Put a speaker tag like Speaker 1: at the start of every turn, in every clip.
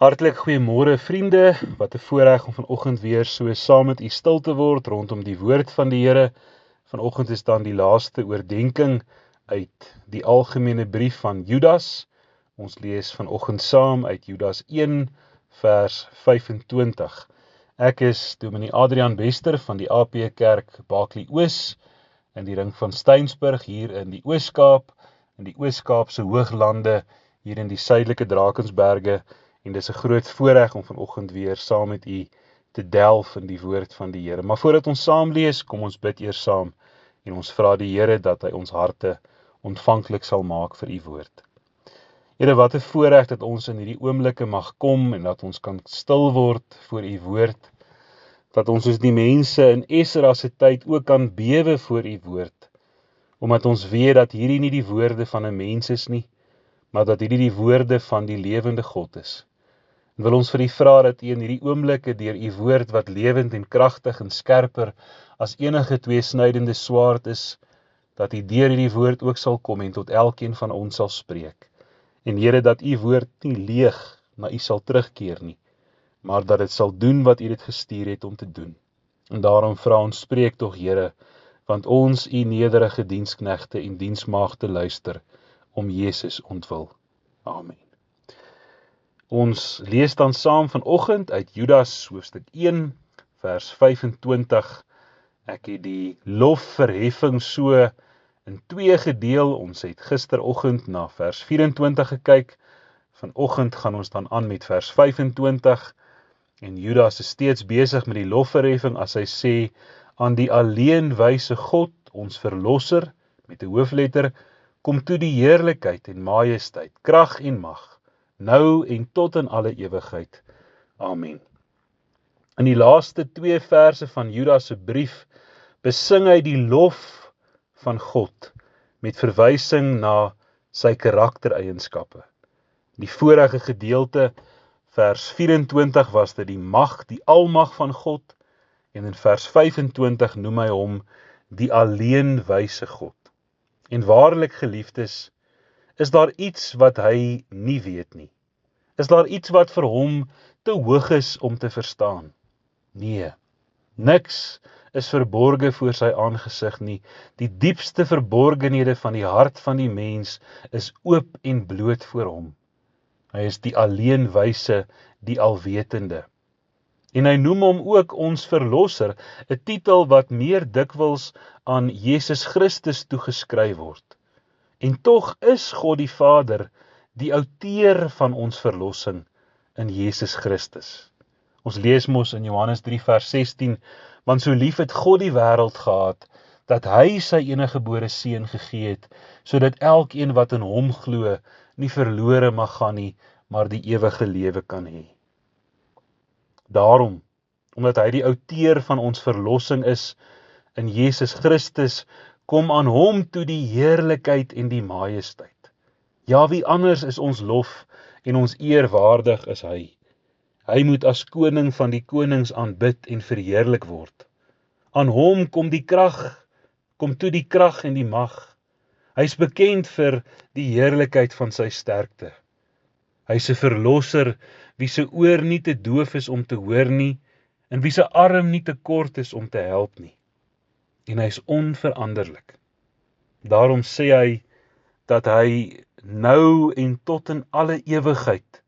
Speaker 1: Hartlik goeiemôre vriende, wat 'n voorreg om vanoggend weer so saam met u stil te word rondom die woord van die Here. Vanoggend is dan die laaste oordenking uit die algemene brief van Judas. Ons lees vanoggend saam uit Judas 1 vers 25. Ek is Dominee Adrian Bester van die AP Kerk Baaklie Oos in die ring van Steynsburg hier in die Oos-Kaap, in die Oos-Kaapse Hooglande hier in die suidelike Drakensberge. En dis 'n groot voorreg om vanoggend weer saam met u te delf in die woord van die Here. Maar voordat ons saam lees, kom ons bid eers saam en ons vra die Here dat hy ons harte ontvanklik sal maak vir u woord. Here, wat 'n voorreg dat ons in hierdie oomblikke mag kom en dat ons kan stil word voor u woord. Dat ons soos die mense in Esra se tyd ook kan bewe voor u woord. Omdat ons weet dat hierdie nie die woorde van 'n mens is nie, maar dat hierdie die woorde van die lewende God is. En wil ons vir u vra dat u in hierdie oomblikke deur u woord wat lewend en kragtig en skerper as enige tweesnydende swaard is, dat u deur hierdie woord ook sal kom en tot elkeen van ons sal spreek. En Here, dat u woord nie leeg na u sal terugkeer nie, maar dat dit sal doen wat u dit gestuur het om te doen. En daarom vra ons, spreek tog Here, want ons u nederige diensknegte en diensmaagde luister om Jesus ontwil. Amen. Ons lees dan saam vanoggend uit Judas hoofstuk 1 vers 25. Ek het die lofverheffing so in twee gedeel. Ons het gisteroggend na vers 24 gekyk. Vanoggend gaan ons dan aan met vers 25. En Judas is steeds besig met die lofverheffing as hy sê, aan die alleenwyse God, ons verlosser, met 'n hoofletter, kom toe die heerlikheid en majesteit, krag en mag, nou en tot in alle ewigheid. Amen. In die laaste twee verse van Judas se brief besing hy die lof van God met verwysing na sy karaktereienskappe. Die vorige gedeelte, vers 24, was dit die mag, die almag van God, en in vers 25 noem hy hom die alleenwyse God. En waarlik, geliefdes, is daar iets wat hy nie weet nie? Is daar iets wat vir hom te hoog is om te verstaan? Nee, niks is verborge voor sy aangesig nie. Die diepste verborgenhede van die hart van die mens is oop en bloot voor hom. Hy is die alleenwyse, die alwetende. En hy noem hom ook ons verlosser, 'n titel wat meer dikwels aan Jesus Christus toegeskryf word. En tog is God die Vader die outeur van ons verlossing in Jesus Christus. Ons lees mos in Johannes 3 vers 16, want so lief het God die wêreld gehad, dat hy sy eniggebore seun gegee het, sodat elkeen wat in hom glo, nie verlore mag gaan nie, maar die ewige lewe kan hê. Daarom, omdat hy die outeur van ons verlossing is in Jesus Christus, kom aan hom toe die heerlikheid en die majesteit. Ja, wie anders is ons lof en ons eer waardig as hy? Hy moet as koning van die konings aanbid en verheerlik word. Aan hom kom toe die krag en die mag. Hy is bekend vir die heerlikheid van sy sterkte. Hy is 'n verlosser, wie se oor nie te doof is om te hoor nie, en wie se arm nie te kort is om te help nie. En hy is onveranderlik. Daarom sê hy dat hy nou en tot in alle ewigheid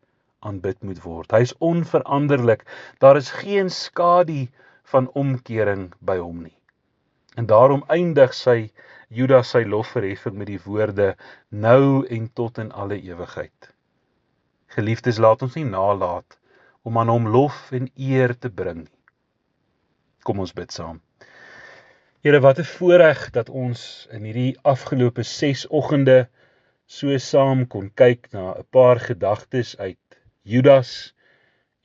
Speaker 1: aanbid moet word. Hy is onveranderlik. Daar is geen skadu van omkering by hom nie. En daarom eindig Judas sy lofverheffing met die woorde, nou en tot in alle ewigheid. Geliefdes, laat ons nie nalat om aan hom lof en eer te bring nie. Kom ons bid saam. Here, wat 'n voorreg dat ons in hierdie afgelope 6 oggende so saam kon kyk na 'n paar gedagtes uit Judas,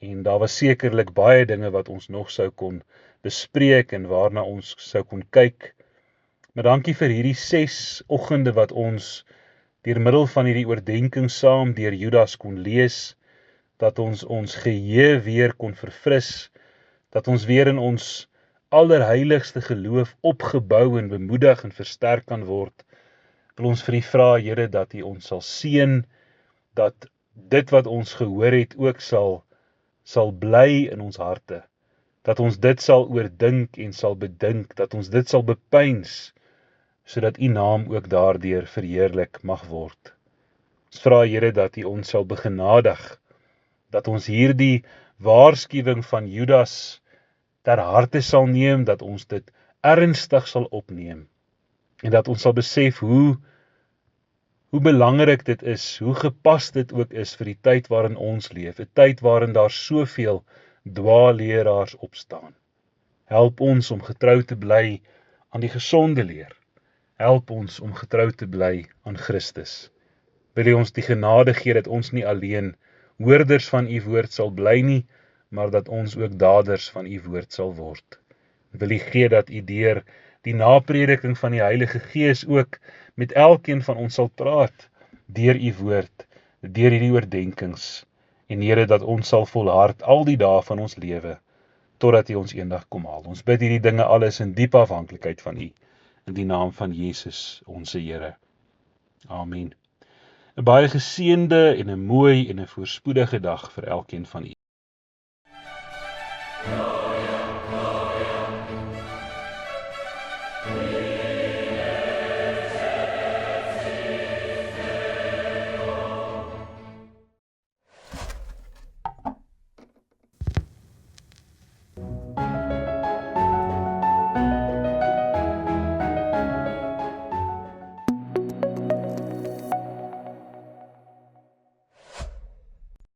Speaker 1: en daar was sekerlik baie dinge wat ons nog sou kon bespreek en waarna ons sou kon kyk. Maar dankie vir hierdie 6 oggende wat ons deur middel van hierdie oordenking saam deur Judas kon lees, dat ons geheue weer kon verfris, dat ons weer in ons allerheiligste geloof opgebou en bemoedig en versterk kan word. Wil ons vir U vra, Here, dat U ons sal seën, dat dit wat ons gehoor het ook sal bly in ons harte, dat ons dit sal oordink en sal bedink, dat ons dit sal bepeins, sodat U naam ook daardeur verheerlik mag word. Ons vra Here dat U ons sal begenadig, dat ons hierdie waarskuwing van Judas ter harte sal neem, dat ons dit ernstig sal opneem, en dat ons sal besef hoe belangrik dit is, hoe gepas dit ook is vir die tyd waarin ons leef, 'n tyd waarin daar soveel dwaalleraars opstaan. Help ons om getrou te bly aan die gesonde leer. Help ons om getrou te bly aan Christus. Wil U ons die genade gee dat ons nie alleen hoorders van U woord sal bly nie, maar dat ons ook daders van U woord sal word. Wil U gee dat U deur die naprediking van die Heilige Gees ook met elkeen van ons sal praat, deur U woord, deur hierdie oordeenkings, en Here, dat ons sal volhard al die dae van ons lewe, totdat U ons eendag kom haal. Ons bid hierdie dinge alles in diep afhanklikheid van U, in die naam van Jesus, onse Here. Amen. 'n baie geseënde en 'n mooi en 'n voorspoedige dag vir elkeen van u.